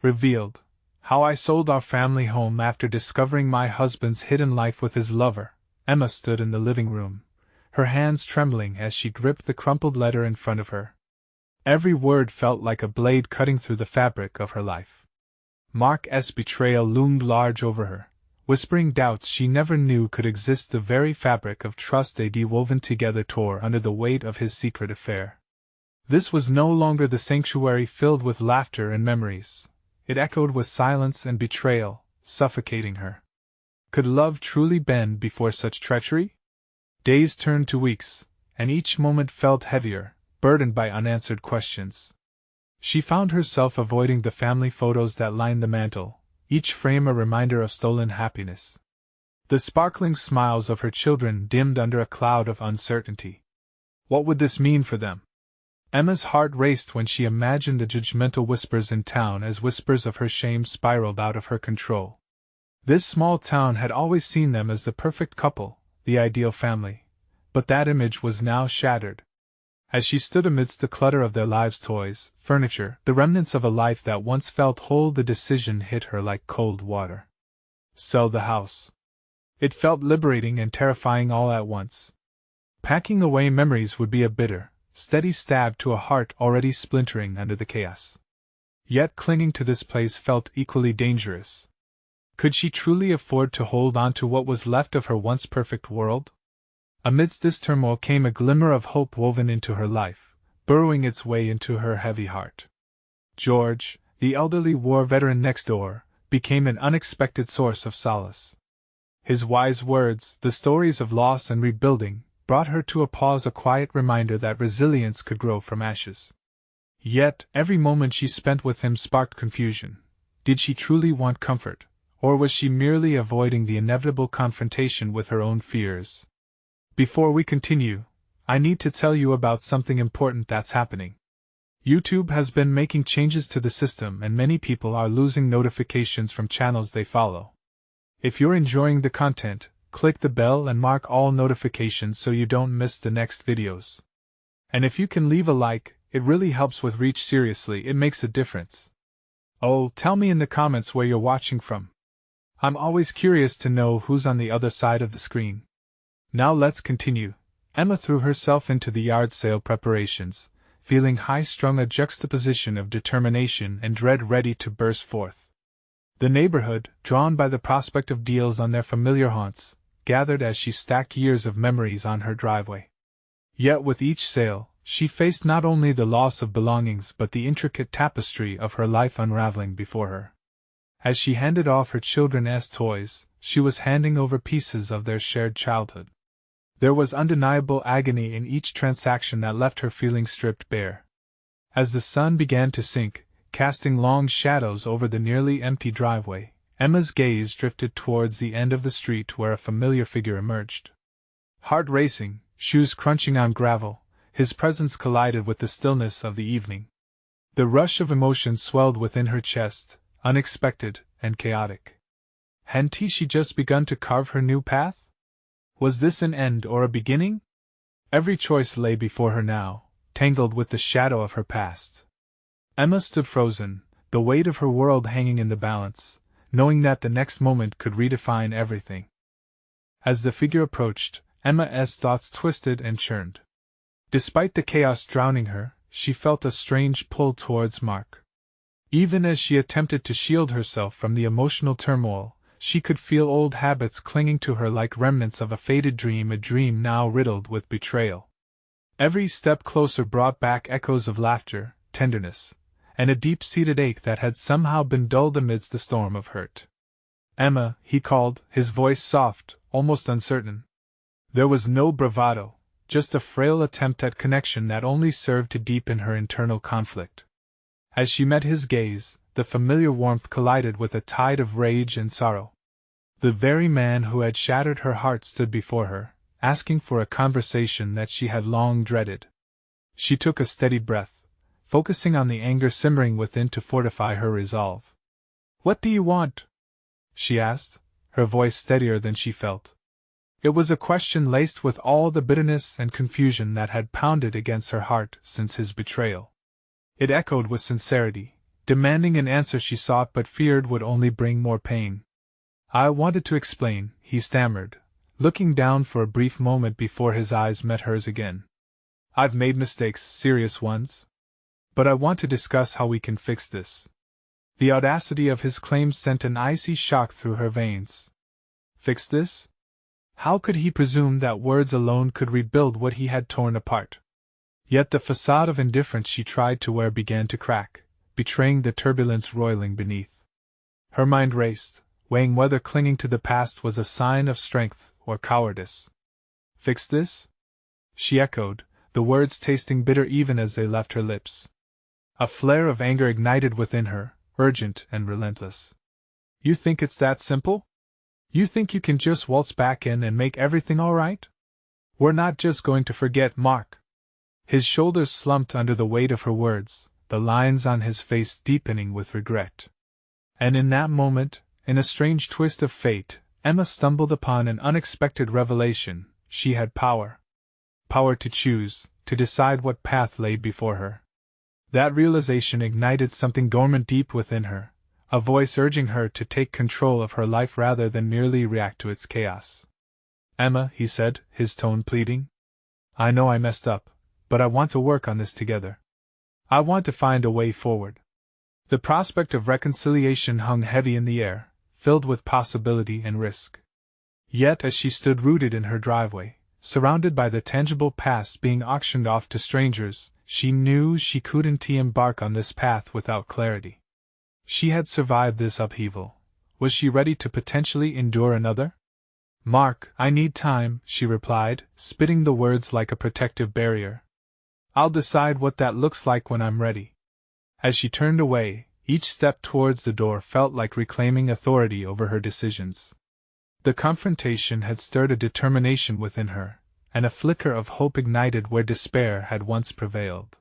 Revealed. How I sold our family home after discovering my husband's hidden life with his lover. Emma stood in the living room, her hands trembling as she gripped the crumpled letter in front of her. Every word felt like a blade cutting through the fabric of her life. Mark's betrayal loomed large over her, whispering doubts she never knew could exist. The very fabric of trust they'd woven together tore under the weight of his secret affair. This was no longer the sanctuary filled with laughter and memories. It echoed with silence and betrayal, suffocating her. Could love truly bend before such treachery? Days turned to weeks, and each moment felt heavier, burdened by unanswered questions. She found herself avoiding the family photos that lined the mantel, each frame a reminder of stolen happiness. The sparkling smiles of her children dimmed under a cloud of uncertainty. What would this mean for them? Emma's heart raced when she imagined the judgmental whispers in town as whispers of her shame spiraled out of her control. This small town had always seen them as the perfect couple, the ideal family, but that image was now shattered. As she stood amidst the clutter of their lives' toys, furniture, the remnants of a life that once felt whole, the decision hit her like cold water. Sell the house. It felt liberating and terrifying all at once. Packing away memories would be a bitter, steady stab to a heart already splintering under the chaos. Yet clinging to this place felt equally dangerous. Could she truly afford to hold on to what was left of her once perfect world? Amidst this turmoil came a glimmer of hope woven into her life, burrowing its way into her heavy heart. George, the elderly war veteran next door, became an unexpected source of solace. His wise words, the stories of loss and rebuilding, brought her to a pause, a quiet reminder that resilience could grow from ashes. Yet, every moment she spent with him sparked confusion. Did she truly want comfort, or was she merely avoiding the inevitable confrontation with her own fears? Before we continue, I need to tell you about something important that's happening. YouTube has been making changes to the system and many people are losing notifications from channels they follow. If you're enjoying the content, click the bell and mark all notifications so you don't miss the next videos. And if you can leave a like, it really helps with reach. Seriously, it makes a difference. Oh, tell me in the comments where you're watching from. I'm always curious to know who's on the other side of the screen. Now let's continue. Emma threw herself into the yard sale preparations, feeling high-strung, a juxtaposition of determination and dread ready to burst forth. The neighborhood, drawn by the prospect of deals on their familiar haunts, gathered as she stacked years of memories on her driveway. Yet with each sale, she faced not only the loss of belongings but the intricate tapestry of her life unraveling before her. As she handed off her children's toys, she was handing over pieces of their shared childhood. There was undeniable agony in each transaction that left her feeling stripped bare. As the sun began to sink, casting long shadows over the nearly empty driveway, Emma's gaze drifted towards the end of the street where a familiar figure emerged. Heart racing, shoes crunching on gravel, his presence collided with the stillness of the evening. The rush of emotion swelled within her chest, unexpected and chaotic. Hadn't she just begun to carve her new path? Was this an end or a beginning? Every choice lay before her now, tangled with the shadow of her past. Emma stood frozen, the weight of her world hanging in the balance, knowing that the next moment could redefine everything. As the figure approached, Emma's thoughts twisted and churned. Despite the chaos drowning her, she felt a strange pull towards Mark. Even as she attempted to shield herself from the emotional turmoil, she could feel old habits clinging to her like remnants of a faded dream, a dream now riddled with betrayal. Every step closer brought back echoes of laughter, tenderness, and a deep-seated ache that had somehow been dulled amidst the storm of hurt. "Emma," he called, his voice soft, almost uncertain. There was no bravado, just a frail attempt at connection that only served to deepen her internal conflict. As she met his gaze, the familiar warmth collided with a tide of rage and sorrow. The very man who had shattered her heart stood before her, asking for a conversation that she had long dreaded. She took a steady breath, focusing on the anger simmering within to fortify her resolve. "What do you want?" she asked, her voice steadier than she felt. It was a question laced with all the bitterness and confusion that had pounded against her heart since his betrayal. It echoed with sincerity, demanding an answer she sought but feared would only bring more pain. I wanted to explain, he stammered, looking down for a brief moment before his eyes met hers again. I've made mistakes, serious ones. But I want to discuss how we can fix this. The audacity of his claim sent an icy shock through her veins. Fix this? How could he presume that words alone could rebuild what he had torn apart? Yet the facade of indifference she tried to wear began to crack, betraying the turbulence roiling beneath. Her mind raced, weighing whether clinging to the past was a sign of strength or cowardice. Fix this? She echoed, the words tasting bitter even as they left her lips. A flare of anger ignited within her, urgent and relentless. You think it's that simple? You think you can just waltz back in and make everything all right? We're not just going to forget Mark. His shoulders slumped under the weight of her words, the lines on his face deepening with regret. And in that moment, in a strange twist of fate, Emma stumbled upon an unexpected revelation. She had power. Power to choose, to decide what path lay before her. That realization ignited something dormant deep within her, a voice urging her to take control of her life rather than merely react to its chaos. Emma, he said, his tone pleading. I know I messed up, but I want to work on this together. I want to find a way forward. The prospect of reconciliation hung heavy in the air, filled with possibility and risk. Yet as she stood rooted in her driveway, surrounded by the tangible past being auctioned off to strangers, she knew she couldn't embark on this path without clarity. She had survived this upheaval. Was she ready to potentially endure another? Mark, I need time, she replied, spitting the words like a protective barrier. I'll decide what that looks like when I'm ready. As she turned away, each step towards the door felt like reclaiming authority over her decisions. The confrontation had stirred a determination within her, and a flicker of hope ignited where despair had once prevailed.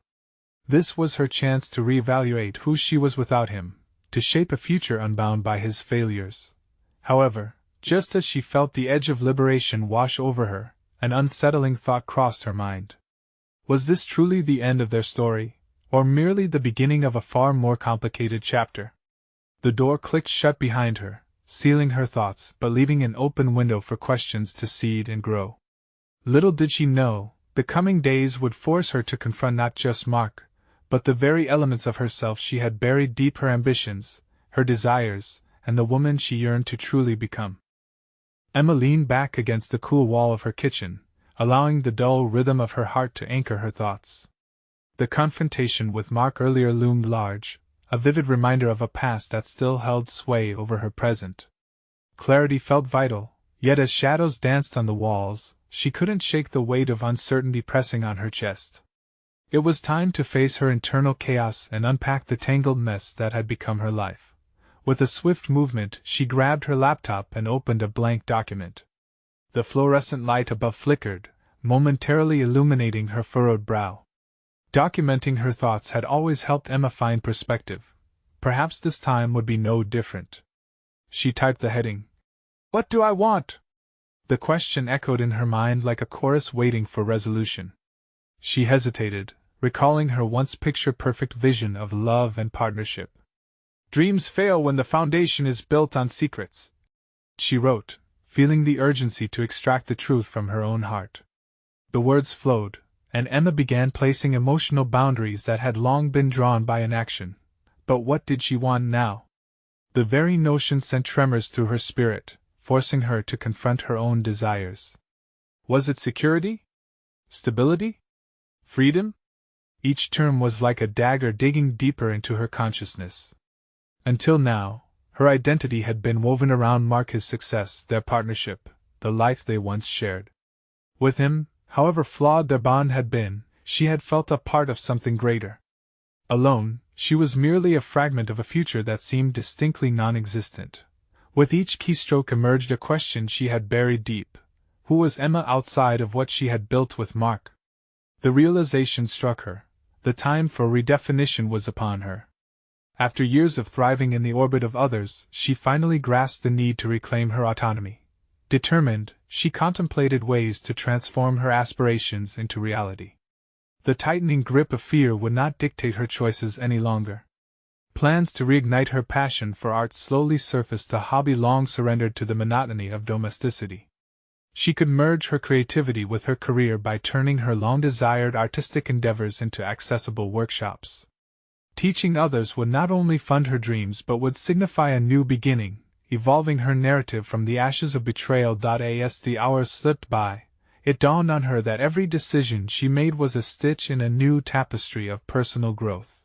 This was her chance to reevaluate who she was without him, to shape a future unbound by his failures. However, just as she felt the edge of liberation wash over her, an unsettling thought crossed her mind. Was this truly the end of their story, or merely the beginning of a far more complicated chapter? The door clicked shut behind her, sealing her thoughts but leaving an open window for questions to seed and grow. Little did she know, the coming days would force her to confront not just Mark, but the very elements of herself she had buried deep, her ambitions, her desires, and the woman she yearned to truly become. Emma leaned back against the cool wall of her kitchen, allowing the dull rhythm of her heart to anchor her thoughts. The confrontation with Mark earlier loomed large, a vivid reminder of a past that still held sway over her present. Clarity felt vital, yet as shadows danced on the walls, she couldn't shake the weight of uncertainty pressing on her chest. It was time to face her internal chaos and unpack the tangled mess that had become her life. With a swift movement, she grabbed her laptop and opened a blank document. The fluorescent light above flickered, momentarily illuminating her furrowed brow. Documenting her thoughts had always helped Emma find perspective. Perhaps this time would be no different. She typed the heading. What do I want? The question echoed in her mind like a chorus waiting for resolution. She hesitated, recalling her once picture-perfect vision of love and partnership. Dreams fail when the foundation is built on secrets, she wrote, feeling the urgency to extract the truth from her own heart. The words flowed, and Emma began placing emotional boundaries that had long been drawn by inaction. But what did she want now? The very notion sent tremors through her spirit, forcing her to confront her own desires. Was it security? Stability? Freedom? Each term was like a dagger digging deeper into her consciousness. Until now, her identity had been woven around Mark, his success, their partnership, the life they once shared. With him, however flawed their bond had been, she had felt a part of something greater. Alone, she was merely a fragment of a future that seemed distinctly non-existent. With each keystroke emerged a question she had buried deep. Who was Emma outside of what she had built with Mark? The realization struck her. The time for redefinition was upon her. After years of thriving in the orbit of others, she finally grasped the need to reclaim her autonomy. Determined, she contemplated ways to transform her aspirations into reality. The tightening grip of fear would not dictate her choices any longer. Plans to reignite her passion for art slowly surfaced, a hobby long surrendered to the monotony of domesticity. She could merge her creativity with her career by turning her long-desired artistic endeavors into accessible workshops. Teaching others would not only fund her dreams but would signify a new beginning, evolving her narrative from the ashes of betrayal. As the hours slipped by, it dawned on her that every decision she made was a stitch in a new tapestry of personal growth.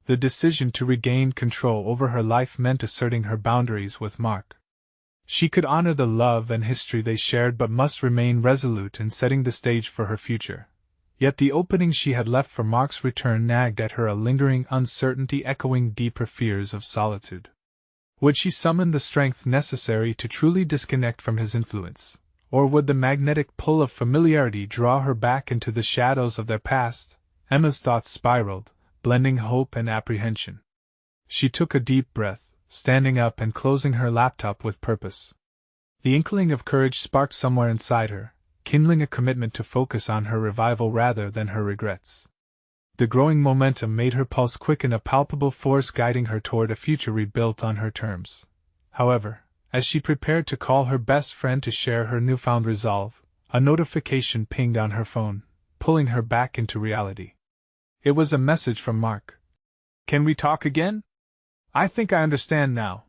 The decision to regain control over her life meant asserting her boundaries with Mark. She could honor the love and history they shared but must remain resolute in setting the stage for her future. Yet the opening she had left for Mark's return nagged at her, a lingering uncertainty echoing deeper fears of solitude. Would she summon the strength necessary to truly disconnect from his influence, or would the magnetic pull of familiarity draw her back into the shadows of their past? Emma's thoughts spiraled, blending hope and apprehension. She took a deep breath, standing up and closing her laptop with purpose. The inkling of courage sparked somewhere inside her, kindling a commitment to focus on her revival rather than her regrets. The growing momentum made her pulse quicken, a palpable force guiding her toward a future rebuilt on her terms. However, as she prepared to call her best friend to share her newfound resolve, a notification pinged on her phone, pulling her back into reality. It was a message from Mark. "Can we talk again? I think I understand now."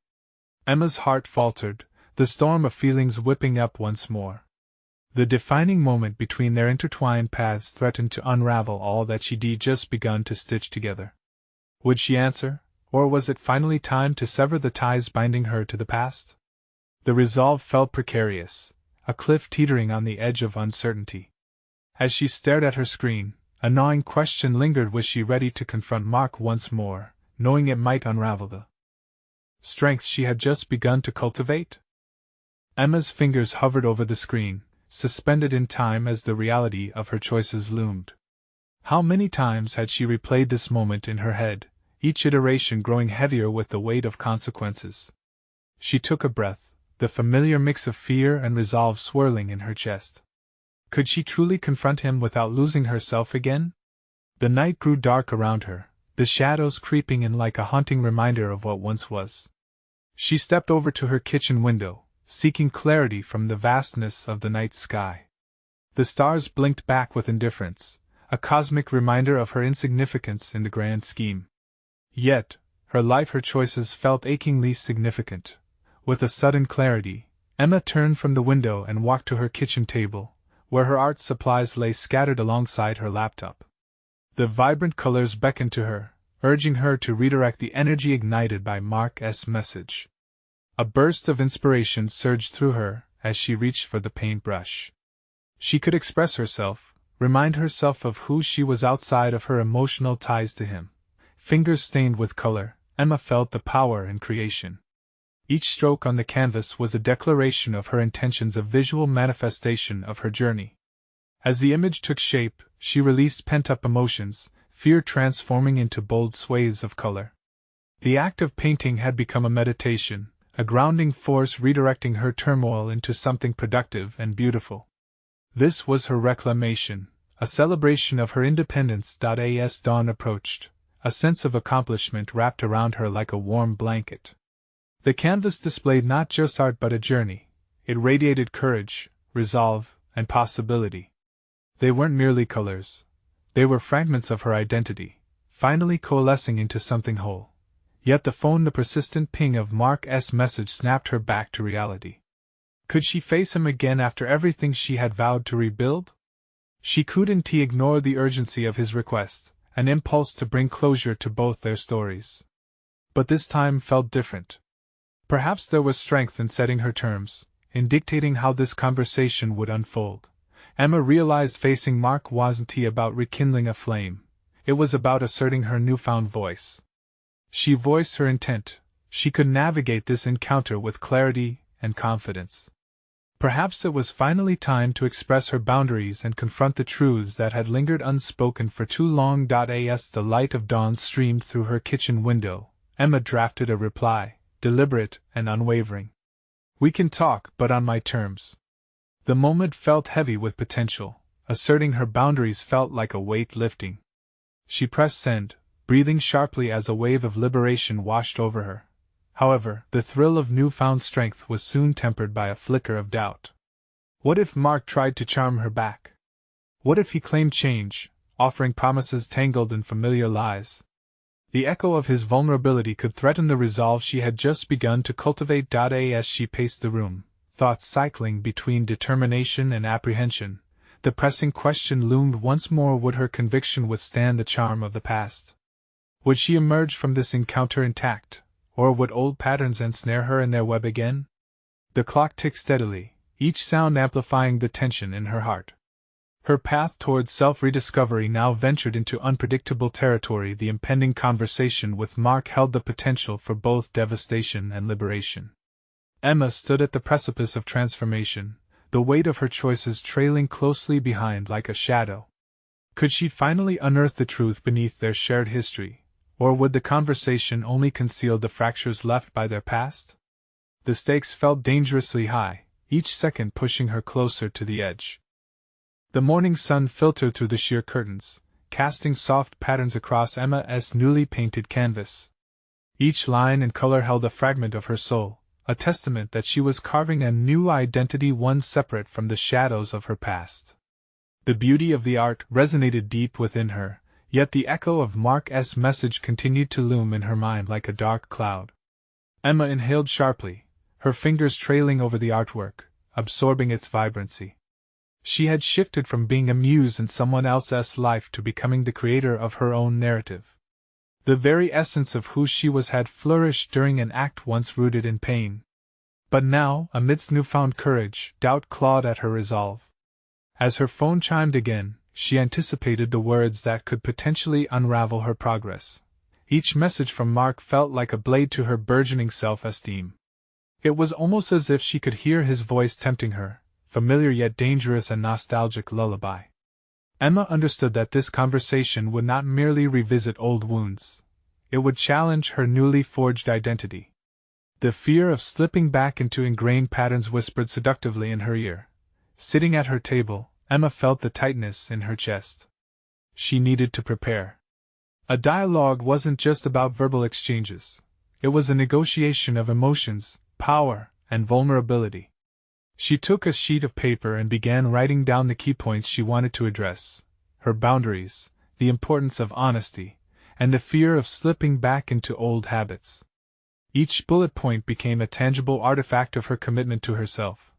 Emma's heart faltered, the storm of feelings whipping up once more. The defining moment between their intertwined paths threatened to unravel all that she'd just begun to stitch together. Would she answer, or was it finally time to sever the ties binding her to the past? The resolve felt precarious, a cliff teetering on the edge of uncertainty. As she stared at her screen, a gnawing question lingered: was she ready to confront Mark once more, knowing it might unravel the strength she had just begun to cultivate? Emma's fingers hovered over the screen, suspended in time as the reality of her choices loomed. How many times had she replayed this moment in her head, each iteration growing heavier with the weight of consequences? She took a breath, the familiar mix of fear and resolve swirling in her chest. Could she truly confront him without losing herself again? The night grew dark around her, the shadows creeping in like a haunting reminder of what once was. She stepped over to her kitchen window, seeking clarity from the vastness of the night sky. The stars blinked back with indifference, a cosmic reminder of her insignificance in the grand scheme. Yet, her life, her choices felt achingly significant. With a sudden clarity, Emma turned from the window and walked to her kitchen table, where her art supplies lay scattered alongside her laptop. The vibrant colors beckoned to her, urging her to redirect the energy ignited by Mark's message. A burst of inspiration surged through her as she reached for the paintbrush. She could express herself, remind herself of who she was outside of her emotional ties to him. Fingers stained with color, Emma felt the power in creation. Each stroke on the canvas was a declaration of her intentions, a visual manifestation of her journey. As the image took shape, she released pent-up emotions, fear transforming into bold swathes of color. The act of painting had become a meditation, a grounding force redirecting her turmoil into something productive and beautiful. This was her reclamation, a celebration of her independence. As dawn approached, a sense of accomplishment wrapped around her like a warm blanket. The canvas displayed not just art but a journey. It radiated courage, resolve, and possibility. They weren't merely colors. They were fragments of her identity, finally coalescing into something whole. Yet the persistent ping of Mark's message snapped her back to reality. Could she face him again after everything she had vowed to rebuild? She couldn't ignore the urgency of his request, an impulse to bring closure to both their stories. But this time felt different. Perhaps there was strength in setting her terms, in dictating how this conversation would unfold. Emma realized facing Mark wasn't about rekindling a flame. It was about asserting her newfound voice. She voiced her intent. She could navigate this encounter with clarity and confidence. Perhaps it was finally time to express her boundaries and confront the truths that had lingered unspoken for too long. As the light of dawn streamed through her kitchen window, Emma drafted a reply, deliberate and unwavering. "We can talk, but on my terms." The moment felt heavy with potential. Asserting her boundaries felt like a weight lifting. She pressed send, breathing sharply as a wave of liberation washed over her. However, the thrill of newfound strength was soon tempered by a flicker of doubt. What if Mark tried to charm her back? What if he claimed change, offering promises tangled in familiar lies? The echo of his vulnerability could threaten the resolve she had just begun to cultivate. As she paced the room, thoughts cycling between determination and apprehension, the pressing question loomed once more: would her conviction withstand the charm of the past? Would she emerge from this encounter intact, or would old patterns ensnare her in their web again? The clock ticked steadily, each sound amplifying the tension in her heart. Her path towards self-rediscovery now ventured into unpredictable territory. The impending conversation with Mark held the potential for both devastation and liberation. Emma stood at the precipice of transformation, the weight of her choices trailing closely behind like a shadow. Could she finally unearth the truth beneath their shared history, or would the conversation only conceal the fractures left by their past? The stakes felt dangerously high, each second pushing her closer to the edge. The morning sun filtered through the sheer curtains, casting soft patterns across Emma's newly painted canvas. Each line and color held a fragment of her soul, a testament that she was carving a new identity, one separate from the shadows of her past. The beauty of the art resonated deep within her, yet the echo of Mark's message continued to loom in her mind like a dark cloud. Emma inhaled sharply, her fingers trailing over the artwork, absorbing its vibrancy. She had shifted from being a muse in someone else's life to becoming the creator of her own narrative. The very essence of who she was had flourished during an act once rooted in pain. But now, amidst newfound courage, doubt clawed at her resolve. As her phone chimed again, she anticipated the words that could potentially unravel her progress. Each message from Mark felt like a blade to her burgeoning self-esteem. It was almost as if she could hear his voice tempting her, familiar yet dangerous, a nostalgic lullaby. Emma understood that this conversation would not merely revisit old wounds. It would challenge her newly forged identity. The fear of slipping back into ingrained patterns whispered seductively in her ear. Sitting at her table, Emma felt the tightness in her chest. She needed to prepare. A dialogue wasn't just about verbal exchanges. It was a negotiation of emotions, power, and vulnerability. She took a sheet of paper and began writing down the key points she wanted to address: her boundaries, the importance of honesty, and the fear of slipping back into old habits. Each bullet point became a tangible artifact of her commitment to herself.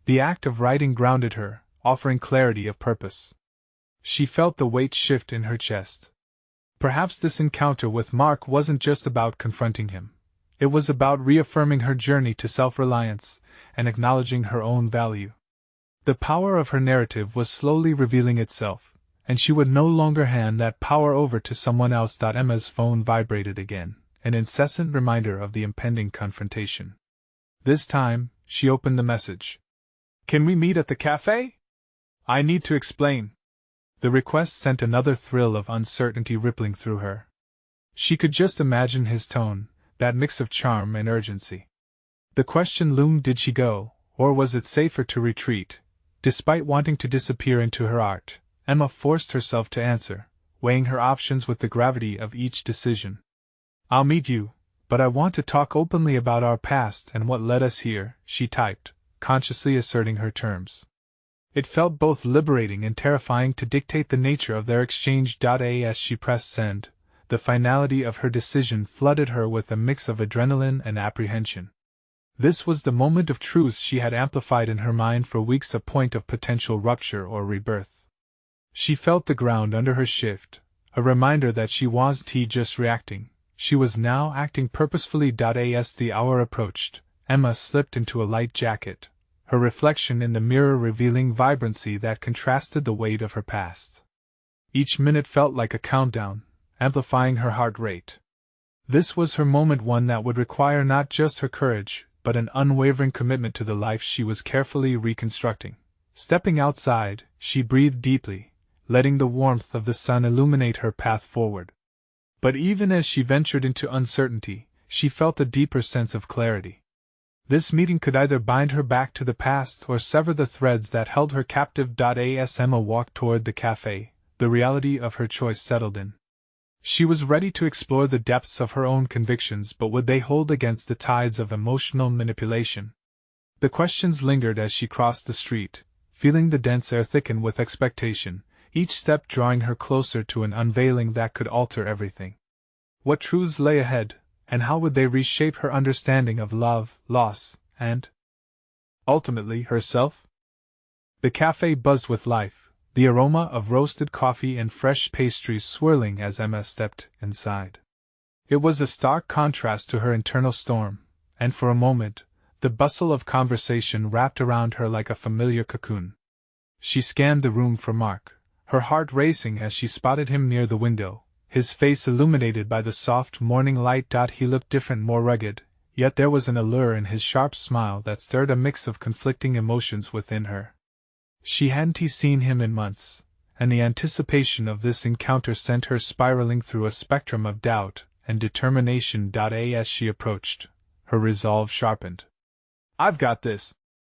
The act of writing grounded her, offering clarity of purpose. She felt the weight shift in her chest. Perhaps this encounter with Mark wasn't just about confronting him. It was about reaffirming her journey to self-reliance and acknowledging her own value. The power of her narrative was slowly revealing itself, and she would no longer hand that power over to someone else. Emma's phone vibrated again, an incessant reminder of the impending confrontation. This time, she opened the message. "Can we meet at the cafe? I need to explain." The request sent another thrill of uncertainty rippling through her. She could just imagine his tone, that mix of charm and urgency. The question loomed: did she go, or was it safer to retreat? Despite wanting to disappear into her art, Emma forced herself to answer, weighing her options with the gravity of each decision. "I'll meet you, but I want to talk openly about our past and what led us here," she typed, consciously asserting her terms. It felt both liberating and terrifying to dictate the nature of their exchange. As she pressed send, the finality of her decision flooded her with a mix of adrenaline and apprehension. This was the moment of truth she had amplified in her mind for weeks, a point of potential rupture or rebirth. She felt the ground under her shift, a reminder that she wasn't just reacting, she was now acting purposefully. As the hour approached, Emma slipped into a light jacket, her reflection in the mirror revealing vibrancy that contrasted the weight of her past. Each minute felt like a countdown, amplifying her heart rate. This was her moment, one that would require not just her courage, but an unwavering commitment to the life she was carefully reconstructing. Stepping outside, she breathed deeply, letting the warmth of the sun illuminate her path forward. But even as she ventured into uncertainty, she felt a deeper sense of clarity. This meeting could either bind her back to the past or sever the threads that held her captive. As Emma walked toward the cafe, the reality of her choice settled in. She was ready to explore the depths of her own convictions, but would they hold against the tides of emotional manipulation? The questions lingered as she crossed the street, feeling the dense air thicken with expectation, each step drawing her closer to an unveiling that could alter everything. What truths lay ahead, and how would they reshape her understanding of love, loss, and, ultimately, herself? The cafe buzzed with life, the aroma of roasted coffee and fresh pastries swirling as Emma stepped inside. It was a stark contrast to her internal storm, and for a moment, the bustle of conversation wrapped around her like a familiar cocoon. She scanned the room for Mark, her heart racing as she spotted him near the window, his face illuminated by the soft morning light. He looked different, more rugged, yet there was an allure in his sharp smile that stirred a mix of conflicting emotions within her. She hadn't seen him in months, and the anticipation of this encounter sent her spiraling through a spectrum of doubt and determination. As she approached, her resolve sharpened. "I've got this,"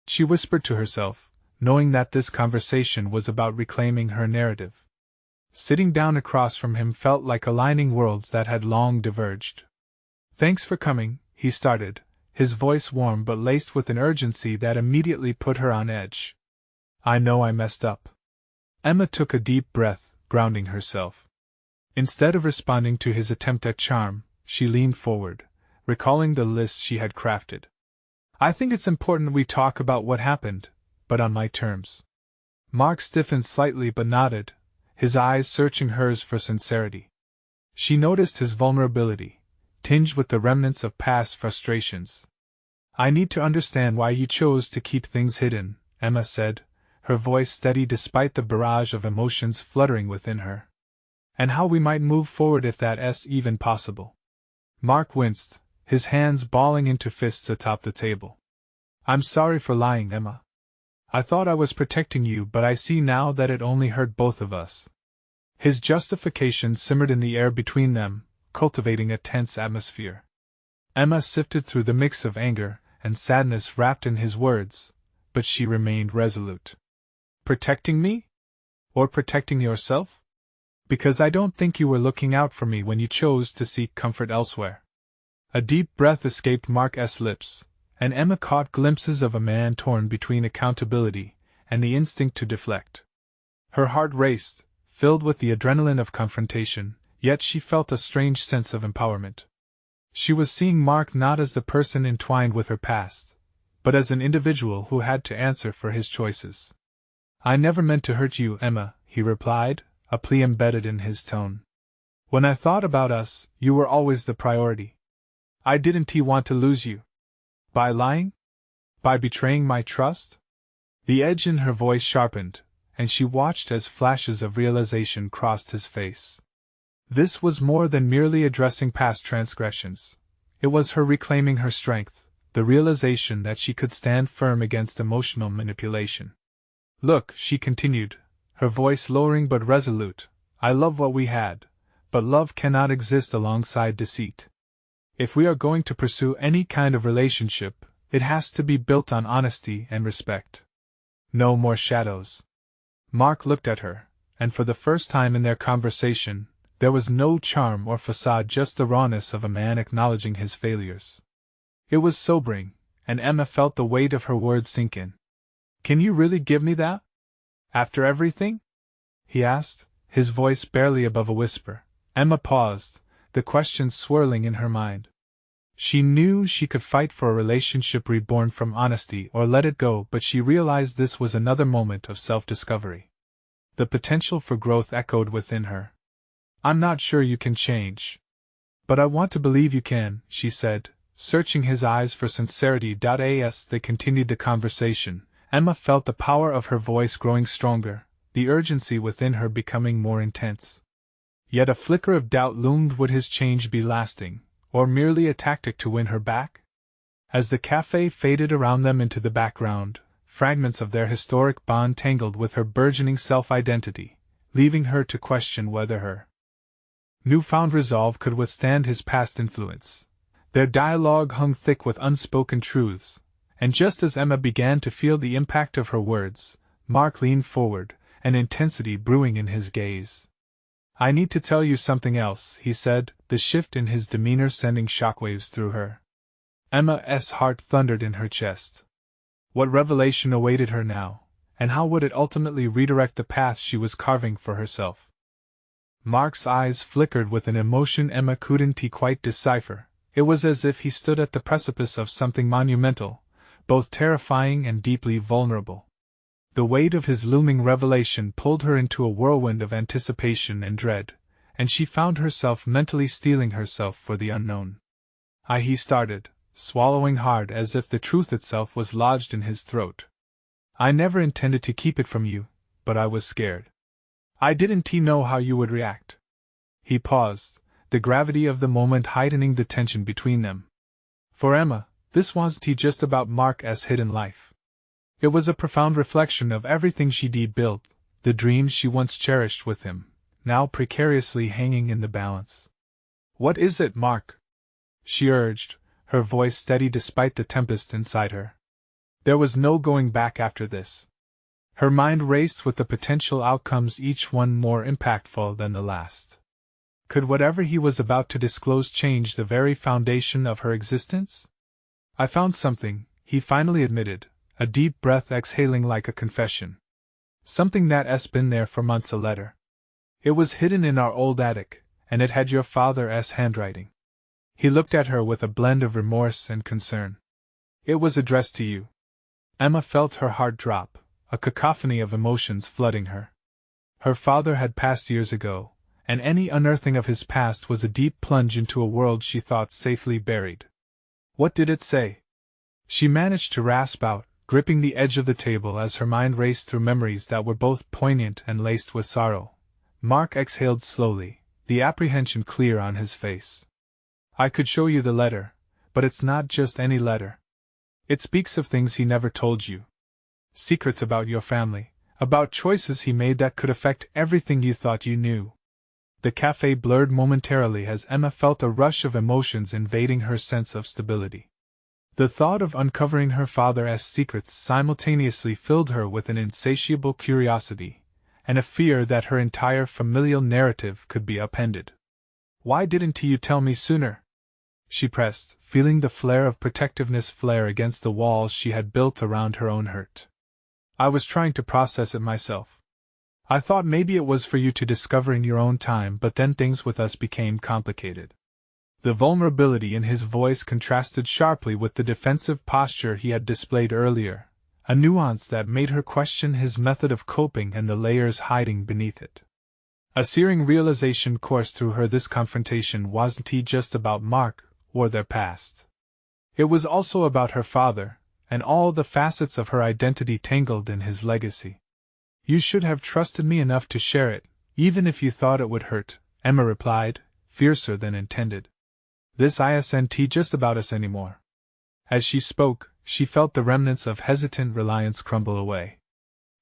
she whispered to herself, knowing that this conversation was about reclaiming her narrative. Sitting down across from him felt like aligning worlds that had long diverged. "Thanks for coming," he started, his voice warm but laced with an urgency that immediately put her on edge. "I know I messed up." Emma took a deep breath, grounding herself. Instead of responding to his attempt at charm, she leaned forward, recalling the list she had crafted. "I think it's important we talk about what happened, but on my terms." Mark stiffened slightly but nodded, his eyes searching hers for sincerity. She noticed his vulnerability, tinged with the remnants of past frustrations. "I need to understand why you chose to keep things hidden," Emma said, her voice steady despite the barrage of emotions fluttering within her. "And how we might move forward if that's even possible." Mark winced, his hands balling into fists atop the table. "I'm sorry for lying, Emma. I thought I was protecting you, but I see now that it only hurt both of us." His justification simmered in the air between them, cultivating a tense atmosphere. Emma sifted through the mix of anger and sadness wrapped in his words, but she remained resolute. "Protecting me? Or protecting yourself? Because I don't think you were looking out for me when you chose to seek comfort elsewhere." A deep breath escaped Mark's lips, and Emma caught glimpses of a man torn between accountability and the instinct to deflect. Her heart raced, filled with the adrenaline of confrontation, yet she felt a strange sense of empowerment. She was seeing Mark not as the person entwined with her past, but as an individual who had to answer for his choices. "I never meant to hurt you, Emma," he replied, a plea embedded in his tone. "When I thought about us, you were always the priority. I didn't want to lose you. By lying? By betraying my trust?" The edge in her voice sharpened, and she watched as flashes of realization crossed his face. This was more than merely addressing past transgressions. It was her reclaiming her strength, the realization that she could stand firm against emotional manipulation. "Look," she continued, her voice lowering but resolute, "I love what we had, but love cannot exist alongside deceit. If we are going to pursue any kind of relationship, it has to be built on honesty and respect. No more shadows." Mark looked at her, and for the first time in their conversation, there was no charm or facade, just the rawness of a man acknowledging his failures. It was sobering, and Emma felt the weight of her words sink in. "Can you really give me that? After everything?" he asked, his voice barely above a whisper. Emma paused, the question swirling in her mind. She knew she could fight for a relationship reborn from honesty or let it go, but she realized this was another moment of self-discovery. The potential for growth echoed within her. "I'm not sure you can change. But I want to believe you can," she said, searching his eyes for sincerity. As they continued the conversation, Emma felt the power of her voice growing stronger, the urgency within her becoming more intense. Yet a flicker of doubt loomed. Would his change be lasting, or merely a tactic to win her back? As the cafe faded around them into the background, fragments of their historic bond tangled with her burgeoning self-identity, leaving her to question whether her newfound resolve could withstand his past influence. Their dialogue hung thick with unspoken truths, and just as Emma began to feel the impact of her words, Mark leaned forward, an intensity brewing in his gaze. I need to tell you something else, he said, the shift in his demeanor sending shockwaves through her. Emma's heart thundered in her chest. What revelation awaited her now, and how would it ultimately redirect the path she was carving for herself? Mark's eyes flickered with an emotion Emma couldn't quite decipher. It was as if he stood at the precipice of something monumental, both terrifying and deeply vulnerable. The weight of his looming revelation pulled her into a whirlwind of anticipation and dread, and she found herself mentally steeling herself for the unknown. He started, swallowing hard as if the truth itself was lodged in his throat. I never intended to keep it from you, but I was scared. I didn't know how you would react. He paused, the gravity of the moment heightening the tension between them. For Emma, this wasn't just about Mark's hidden life. It was a profound reflection of everything she'd built, the dreams she once cherished with him, now precariously hanging in the balance. What is it, Mark? She urged, her voice steady despite the tempest inside her. There was no going back after this. Her mind raced with the potential outcomes, each one more impactful than the last. Could whatever he was about to disclose change the very foundation of her existence? I found something, he finally admitted, a deep breath exhaling like a confession. Something that's been there for months, a letter. It was hidden in our old attic, and it had your father's handwriting. He looked at her with a blend of remorse and concern. It was addressed to you. Emma felt her heart drop, a cacophony of emotions flooding her. Her father had passed years ago, and any unearthing of his past was a deep plunge into a world she thought safely buried. What did it say? She managed to rasp out, gripping the edge of the table as her mind raced through memories that were both poignant and laced with sorrow. Mark exhaled slowly, the apprehension clear on his face. I could show you the letter, but it's not just any letter. It speaks of things he never told you. Secrets about your family, about choices he made that could affect everything you thought you knew. The cafe blurred momentarily as Emma felt a rush of emotions invading her sense of stability. The thought of uncovering her father's secrets simultaneously filled her with an insatiable curiosity, and a fear that her entire familial narrative could be upended. Why didn't you tell me sooner? She pressed, feeling the flare of protectiveness flare against the walls she had built around her own hurt. I was trying to process it myself. I thought maybe it was for you to discover in your own time, but then things with us became complicated. The vulnerability in his voice contrasted sharply with the defensive posture he had displayed earlier, a nuance that made her question his method of coping and the layers hiding beneath it. A searing realization coursed through her: this confrontation wasn't just about Mark or their past. It was also about her father, and all the facets of her identity tangled in his legacy. You should have trusted me enough to share it, even if you thought it would hurt, Emma replied, fiercer than intended. This isn't just about us anymore. As she spoke, she felt the remnants of hesitant reliance crumble away.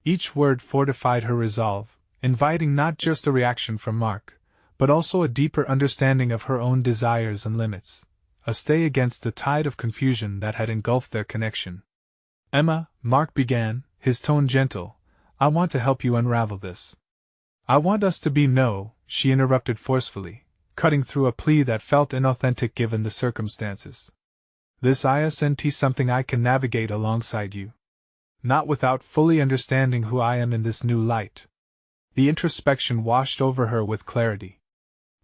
Each word fortified her resolve, inviting not just a reaction from Mark, but also a deeper understanding of her own desires and limits, a stay against the tide of confusion that had engulfed their connection. Emma, Mark began, his tone gentle, I want to help you unravel this. I want us to be. No, she interrupted forcefully, cutting through a plea that felt inauthentic given the circumstances. This isn't something I can navigate alongside you. Not without fully understanding who I am in this new light. The introspection washed over her with clarity.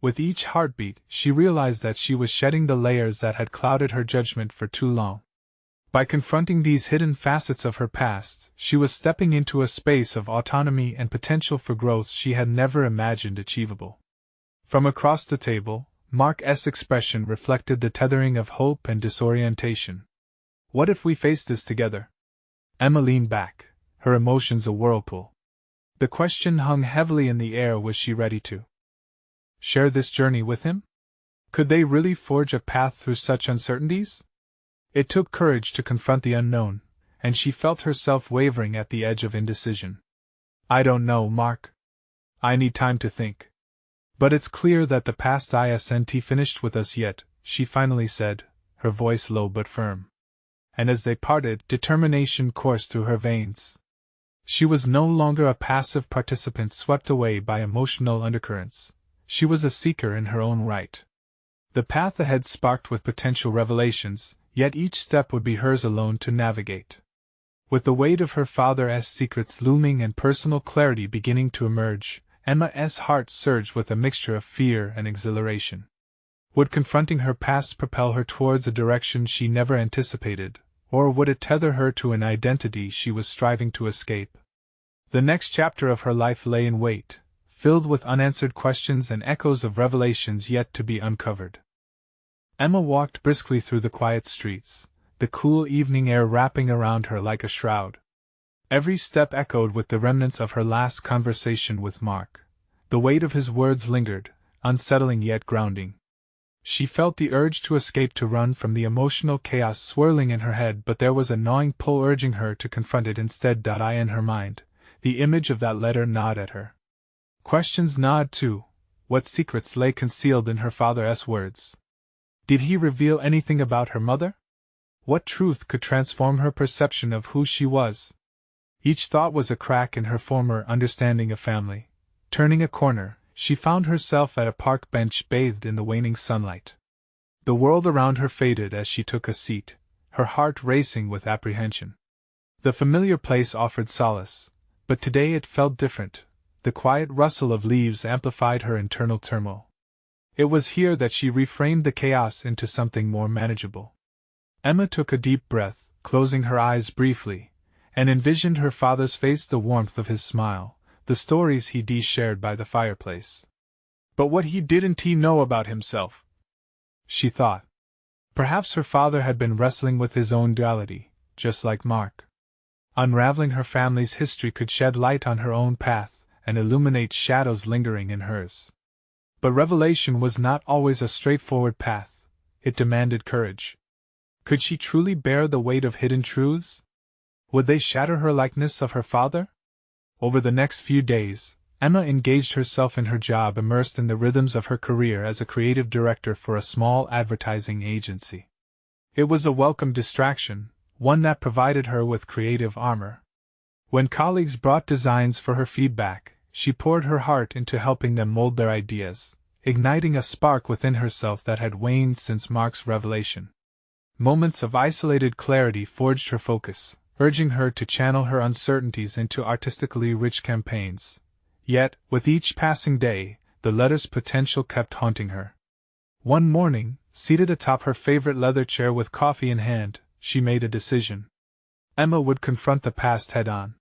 With each heartbeat, she realized that she was shedding the layers that had clouded her judgment for too long. By confronting these hidden facets of her past, she was stepping into a space of autonomy and potential for growth she had never imagined achievable. From across the table, Mark's expression reflected the tethering of hope and disorientation. What if we face this together? Emma leaned back, her emotions a whirlpool. The question hung heavily in the air: was she ready to share this journey with him? Could they really forge a path through such uncertainties? It took courage to confront the unknown, and she felt herself wavering at the edge of indecision. I don't know, Mark. I need time to think. But it's clear that the past isn't finished with us yet, she finally said, her voice low but firm. And as they parted, determination coursed through her veins. She was no longer a passive participant swept away by emotional undercurrents. She was a seeker in her own right. The path ahead sparked with potential revelations, yet each step would be hers alone to navigate. With the weight of her father's secrets looming and personal clarity beginning to emerge, Emma's heart surged with a mixture of fear and exhilaration. Would confronting her past propel her towards a direction she never anticipated, or would it tether her to an identity she was striving to escape? The next chapter of her life lay in wait, filled with unanswered questions and echoes of revelations yet to be uncovered. Emma walked briskly through the quiet streets, the cool evening air wrapping around her like a shroud. Every step echoed with the remnants of her last conversation with Mark. The weight of his words lingered, unsettling yet grounding. She felt the urge to escape, to run from the emotional chaos swirling in her head, but there was a gnawing pull urging her to confront it instead. In her mind, the image of that letter gnawed at her. Questions gnawed too. What secrets lay concealed in her father's words? Did he reveal anything about her mother? What truth could transform her perception of who she was? Each thought was a crack in her former understanding of family. Turning a corner, she found herself at a park bench bathed in the waning sunlight. The world around her faded as she took a seat, her heart racing with apprehension. The familiar place offered solace, but today it felt different. The quiet rustle of leaves amplified her internal turmoil. It was here that she reframed the chaos into something more manageable. Emma took a deep breath, closing her eyes briefly, and envisioned her father's face, the warmth of his smile, the stories he'd shared by the fireplace. But what didn't he know about himself? She thought. Perhaps her father had been wrestling with his own duality, just like Mark. Unraveling her family's history could shed light on her own path and illuminate shadows lingering in hers. But revelation was not always a straightforward path. It demanded courage. Could she truly bear the weight of hidden truths? Would they shatter her likeness of her father? Over the next few days, Emma engaged herself in her job, immersed in the rhythms of her career as a creative director for a small advertising agency. It was a welcome distraction, one that provided her with creative armor. When colleagues brought designs for her feedback, she poured her heart into helping them mold their ideas, igniting a spark within herself that had waned since Mark's revelation. Moments of isolated clarity forged her focus, urging her to channel her uncertainties into artistically rich campaigns. Yet, with each passing day, the letter's potential kept haunting her. One morning, seated atop her favorite leather chair with coffee in hand, she made a decision. Emma would confront the past head-on.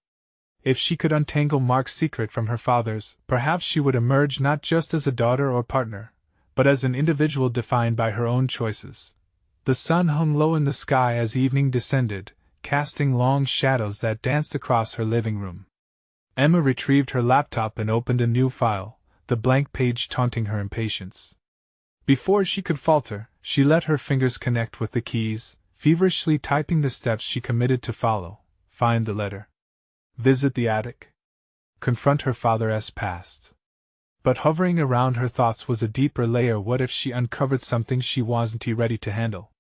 If she could untangle Mark's secret from her father's, perhaps she would emerge not just as a daughter or partner, but as an individual defined by her own choices. The sun hung low in the sky as evening descended, casting long shadows that danced across her living room. Emma retrieved her laptop and opened a new file, the blank page taunting her impatience. Before she could falter, she let her fingers connect with the keys, feverishly typing the steps she committed to follow. Find the letter. Visit the attic. Confront her father's past. But hovering around her thoughts was a deeper layer. What if she uncovered something she wasn't ready to handle?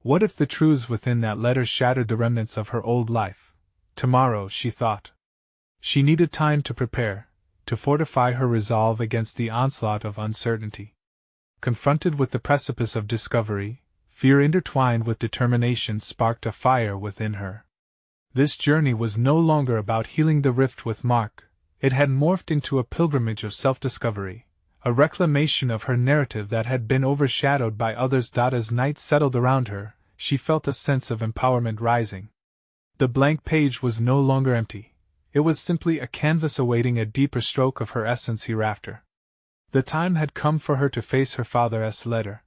What if the truths within that letter shattered the remnants of her old life? Tomorrow, she thought. She needed time to prepare, to fortify her resolve against the onslaught of uncertainty. Confronted with the precipice of discovery, fear intertwined with determination sparked a fire within her. This journey was no longer about healing the rift with Mark. It had morphed into a pilgrimage of self-discovery, a reclamation of her narrative that had been overshadowed by others. As night settled around her, she felt a sense of empowerment rising. The blank page was no longer empty. It was simply a canvas awaiting a deeper stroke of her essence hereafter. The time had come for her to face her father's letter.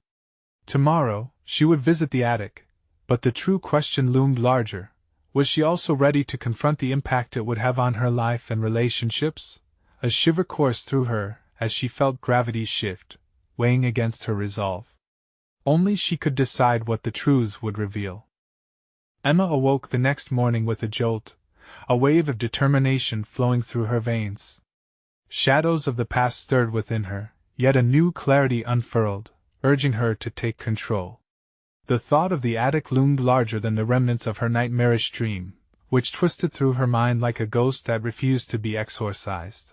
Tomorrow, she would visit the attic, but the true question loomed larger. Was she also ready to confront the impact it would have on her life and relationships? A shiver coursed through her as she felt gravity shift, weighing against her resolve. Only she could decide what the truths would reveal. Emma awoke the next morning with a jolt, a wave of determination flowing through her veins. Shadows of the past stirred within her, yet a new clarity unfurled, urging her to take control. The thought of the attic loomed larger than the remnants of her nightmarish dream, which twisted through her mind like a ghost that refused to be exorcised.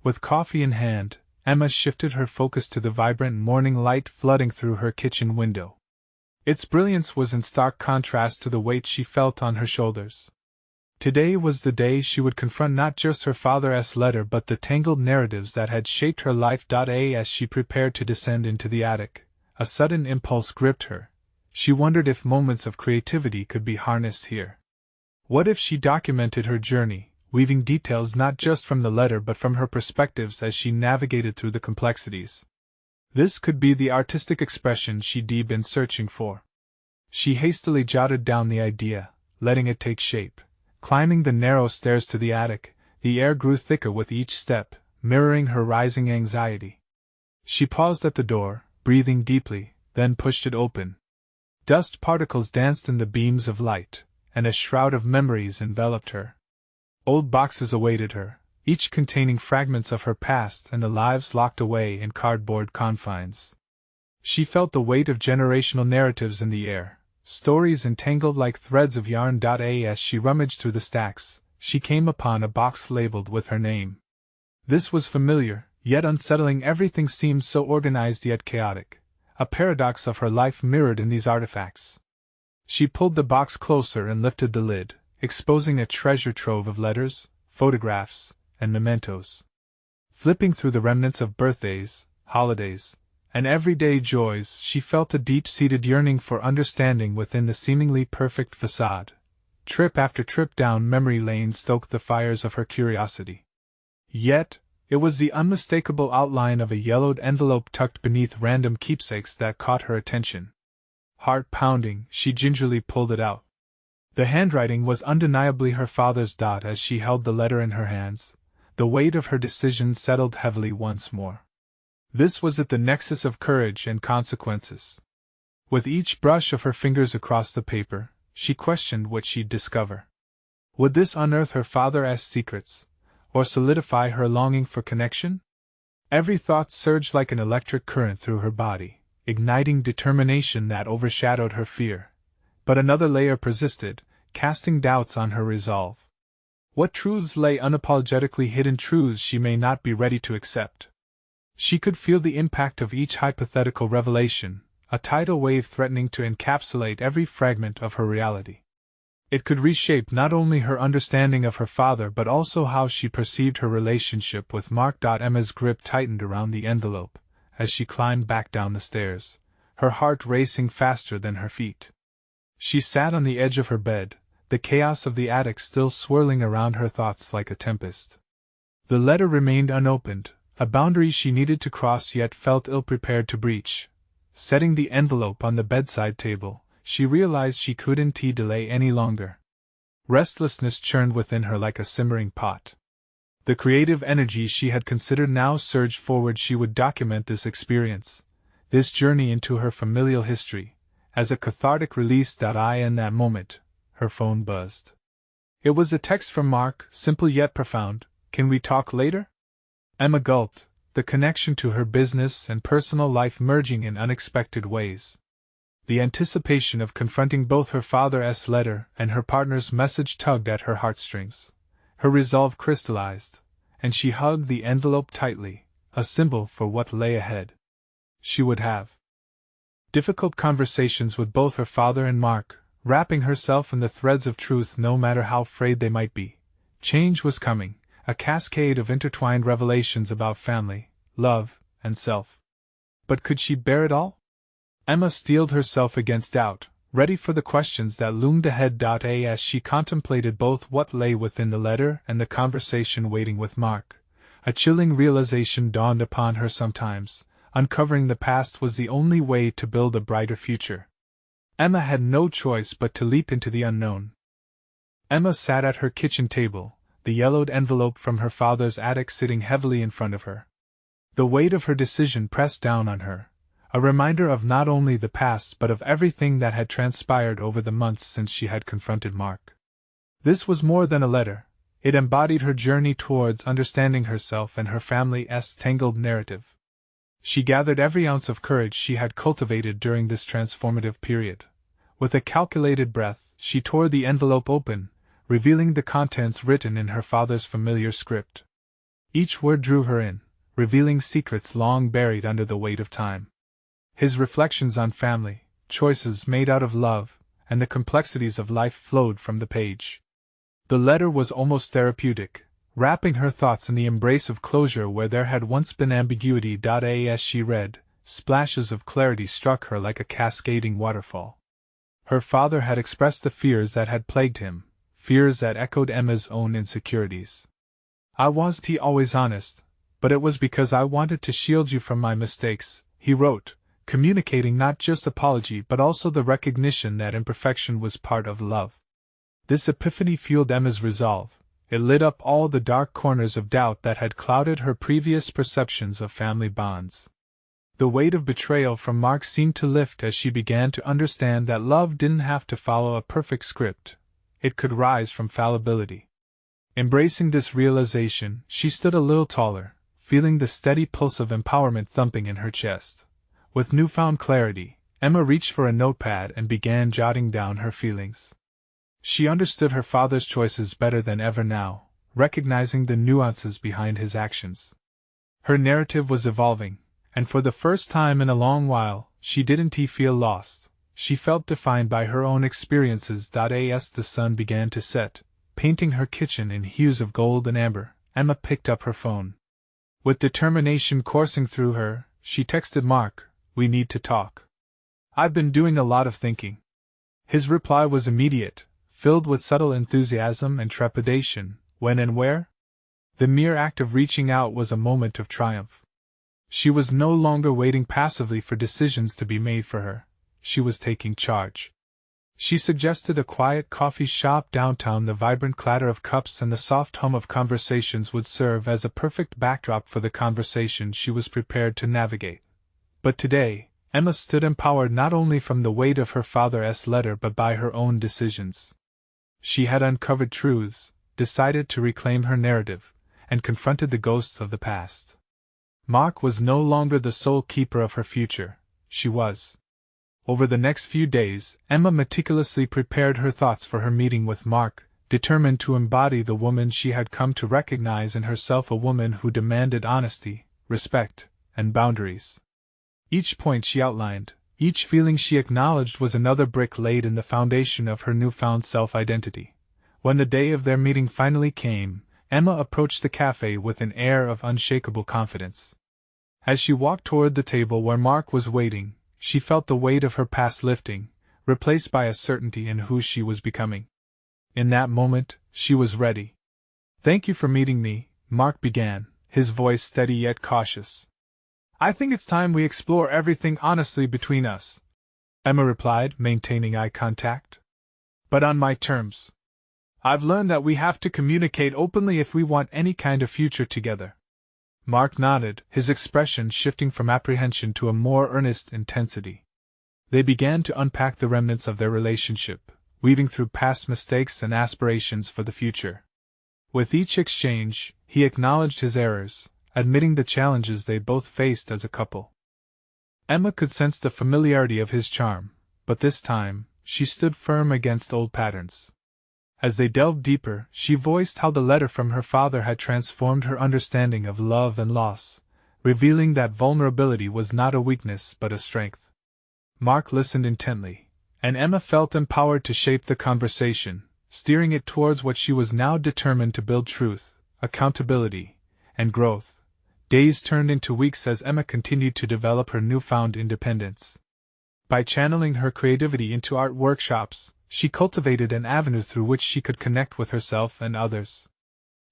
With coffee in hand, Emma shifted her focus to the vibrant morning light flooding through her kitchen window. Its brilliance was in stark contrast to the weight she felt on her shoulders. Today was the day she would confront not just her father's letter but the tangled narratives that had shaped her life. As she prepared to descend into the attic, a sudden impulse gripped her. She wondered if moments of creativity could be harnessed here. What if she documented her journey, weaving details not just from the letter but from her perspectives as she navigated through the complexities? This could be the artistic expression she'd been searching for. She hastily jotted down the idea, letting it take shape. Climbing the narrow stairs to the attic, the air grew thicker with each step, mirroring her rising anxiety. She paused at the door, breathing deeply, then pushed it open. Dust particles danced in the beams of light, and a shroud of memories enveloped her. Old boxes awaited her, each containing fragments of her past and the lives locked away in cardboard confines. She felt the weight of generational narratives in the air, stories entangled like threads of yarn. As she rummaged through the stacks, she came upon a box labeled with her name. This was familiar, yet unsettling. Everything seemed so organized yet chaotic, a paradox of her life mirrored in these artifacts. She pulled the box closer and lifted the lid, exposing a treasure trove of letters, photographs, and mementos. Flipping through the remnants of birthdays, holidays, and everyday joys, she felt a deep-seated yearning for understanding within the seemingly perfect facade. Trip after trip down memory lane stoked the fires of her curiosity. Yet, it was the unmistakable outline of a yellowed envelope tucked beneath random keepsakes that caught her attention. Heart pounding, she gingerly pulled it out. The handwriting was undeniably her father's. As she held the letter in her hands, the weight of her decision settled heavily once more. This was at the nexus of courage and consequences. With each brush of her fingers across the paper, she questioned what she'd discover. Would this unearth her father's secrets, or solidify her longing for connection? Every thought surged like an electric current through her body, igniting determination that overshadowed her fear. But another layer persisted, casting doubts on her resolve. What truths lay unapologetically hidden, truths she may not be ready to accept? She could feel the impact of each hypothetical revelation, a tidal wave threatening to encapsulate every fragment of her reality. It could reshape not only her understanding of her father but also how she perceived her relationship with Mark. Emma's grip tightened around the envelope as she climbed back down the stairs, her heart racing faster than her feet. She sat on the edge of her bed, the chaos of the attic still swirling around her thoughts like a tempest. The letter remained unopened, a boundary she needed to cross yet felt ill-prepared to breach. Setting the envelope on the bedside table, she realized she couldn't delay any longer. Restlessness churned within her like a simmering pot. The creative energy she had considered now surged forward. She would document this experience, this journey into her familial history, as a cathartic release. In that moment, her phone buzzed. It was a text from Mark, simple yet profound. "Can we talk later?" Emma gulped, the connection to her business and personal life merging in unexpected ways. The anticipation of confronting both her father's letter and her partner's message tugged at her heartstrings. Her resolve crystallized, and she hugged the envelope tightly, a symbol for what lay ahead. She would have difficult conversations with both her father and Mark, wrapping herself in the threads of truth no matter how frayed they might be. Change was coming, a cascade of intertwined revelations about family, love, and self. But could she bear it all? Emma steeled herself against doubt, ready for the questions that loomed ahead. As she contemplated both what lay within the letter and the conversation waiting with Mark, a chilling realization dawned upon her. Sometimes, uncovering the past was the only way to build a brighter future. Emma had no choice but to leap into the unknown. Emma sat at her kitchen table, the yellowed envelope from her father's attic sitting heavily in front of her. The weight of her decision pressed down on her, a reminder of not only the past but of everything that had transpired over the months since she had confronted Mark. This was more than a letter, it embodied her journey towards understanding herself and her family's tangled narrative. She gathered every ounce of courage she had cultivated during this transformative period. With a calculated breath, she tore the envelope open, revealing the contents written in her father's familiar script. Each word drew her in, revealing secrets long buried under the weight of time. His reflections on family, choices made out of love, and the complexities of life flowed from the page. The letter was almost therapeutic, wrapping her thoughts in the embrace of closure where there had once been ambiguity. As she read, splashes of clarity struck her like a cascading waterfall. Her father had expressed the fears that had plagued him, fears that echoed Emma's own insecurities. "I wasn't always honest, but it was because I wanted to shield you from my mistakes," he wrote, communicating not just apology but also the recognition that imperfection was part of love. This epiphany fueled Emma's resolve. It lit up all the dark corners of doubt that had clouded her previous perceptions of family bonds. The weight of betrayal from Mark seemed to lift as she began to understand that love didn't have to follow a perfect script. It could rise from fallibility. Embracing this realization, she stood a little taller, feeling the steady pulse of empowerment thumping in her chest. With newfound clarity, Emma reached for a notepad and began jotting down her feelings. She understood her father's choices better than ever now, recognizing the nuances behind his actions. Her narrative was evolving, and for the first time in a long while, she didn't feel lost. She felt defined by her own experiences. As the sun began to set, painting her kitchen in hues of gold and amber, Emma picked up her phone. With determination coursing through her, she texted Mark, "We need to talk. I've been doing a lot of thinking." His reply was immediate, filled with subtle enthusiasm and trepidation. When and where? The mere act of reaching out was a moment of triumph. She was no longer waiting passively for decisions to be made for her. She was taking charge. She suggested a quiet coffee shop downtown. The vibrant clatter of cups and the soft hum of conversations would serve as a perfect backdrop for the conversation she was prepared to navigate. But today, Emma stood empowered not only from the weight of her father's letter but by her own decisions. She had uncovered truths, decided to reclaim her narrative, and confronted the ghosts of the past. Mark was no longer the sole keeper of her future, she was. Over the next few days, Emma meticulously prepared her thoughts for her meeting with Mark, determined to embody the woman she had come to recognize in herself, a woman who demanded honesty, respect, and boundaries. Each point she outlined, each feeling she acknowledged was another brick laid in the foundation of her newfound self-identity. When the day of their meeting finally came, Emma approached the cafe with an air of unshakable confidence. As she walked toward the table where Mark was waiting, she felt the weight of her past lifting, replaced by a certainty in who she was becoming. In that moment, she was ready. "Thank you for meeting me," Mark began, his voice steady yet cautious. "I think it's time we explore everything honestly between us," Emma replied, maintaining eye contact. "But on my terms. I've learned that we have to communicate openly if we want any kind of future together." Mark nodded, his expression shifting from apprehension to a more earnest intensity. They began to unpack the remnants of their relationship, weaving through past mistakes and aspirations for the future. With each exchange, he acknowledged his errors, admitting the challenges they both faced as a couple. Emma could sense the familiarity of his charm, but this time, she stood firm against old patterns. As they delved deeper, she voiced how the letter from her father had transformed her understanding of love and loss, revealing that vulnerability was not a weakness but a strength. Mark listened intently, and Emma felt empowered to shape the conversation, steering it towards what she was now determined to build: truth, accountability, and growth. Days turned into weeks as Emma continued to develop her newfound independence. By channeling her creativity into art workshops, she cultivated an avenue through which she could connect with herself and others.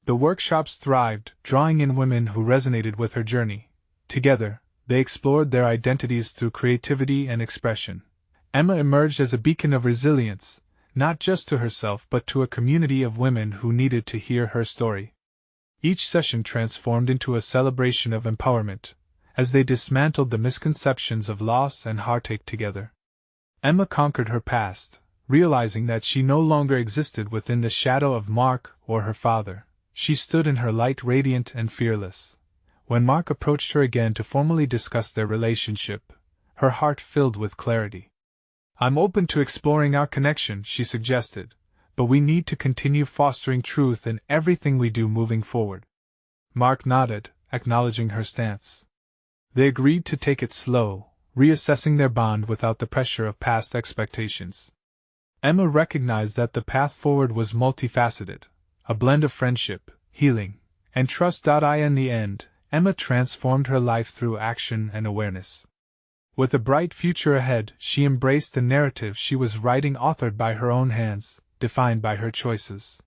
The workshops thrived, drawing in women who resonated with her journey. Together, they explored their identities through creativity and expression. Emma emerged as a beacon of resilience, not just to herself but to a community of women who needed to hear her story. Each session transformed into a celebration of empowerment, as they dismantled the misconceptions of loss and heartache together. Emma conquered her past, realizing that she no longer existed within the shadow of Mark or her father. She stood in her light, radiant and fearless. When Mark approached her again to formally discuss their relationship, her heart filled with clarity. "I'm open to exploring our connection," she suggested, "but we need to continue fostering truth in everything we do moving forward." Mark nodded, acknowledging her stance. They agreed to take it slow, reassessing their bond without the pressure of past expectations. Emma recognized that the path forward was multifaceted, a blend of friendship, healing, and trust. In the end, Emma transformed her life through action and awareness. With a bright future ahead, she embraced the narrative she was writing, authored by her own hands, defined by her choices.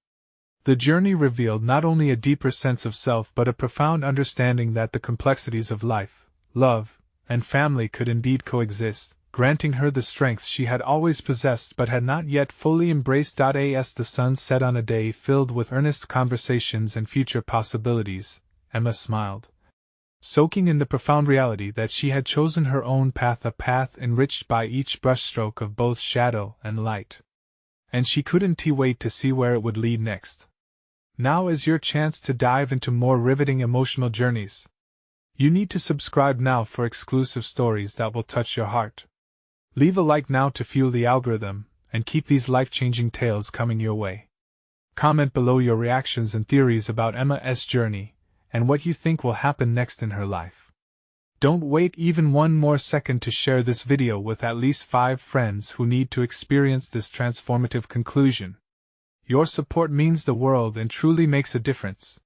The journey revealed not only a deeper sense of self but a profound understanding that the complexities of life, love, and family could indeed coexist, granting her the strength she had always possessed but had not yet fully embraced. As the sun set on a day filled with earnest conversations and future possibilities, Emma smiled, soaking in the profound reality that she had chosen her own path, a path enriched by each brushstroke of both shadow and light. And she couldn't wait to see where it would lead next. Now is your chance to dive into more riveting emotional journeys. You need to subscribe now for exclusive stories that will touch your heart. Leave a like now to fuel the algorithm, and keep these life-changing tales coming your way. Comment below your reactions and theories about Emma's journey, and what you think will happen next in her life. Don't wait even one more second to share this video with at least 5 friends who need to experience this transformative conclusion. Your support means the world and truly makes a difference.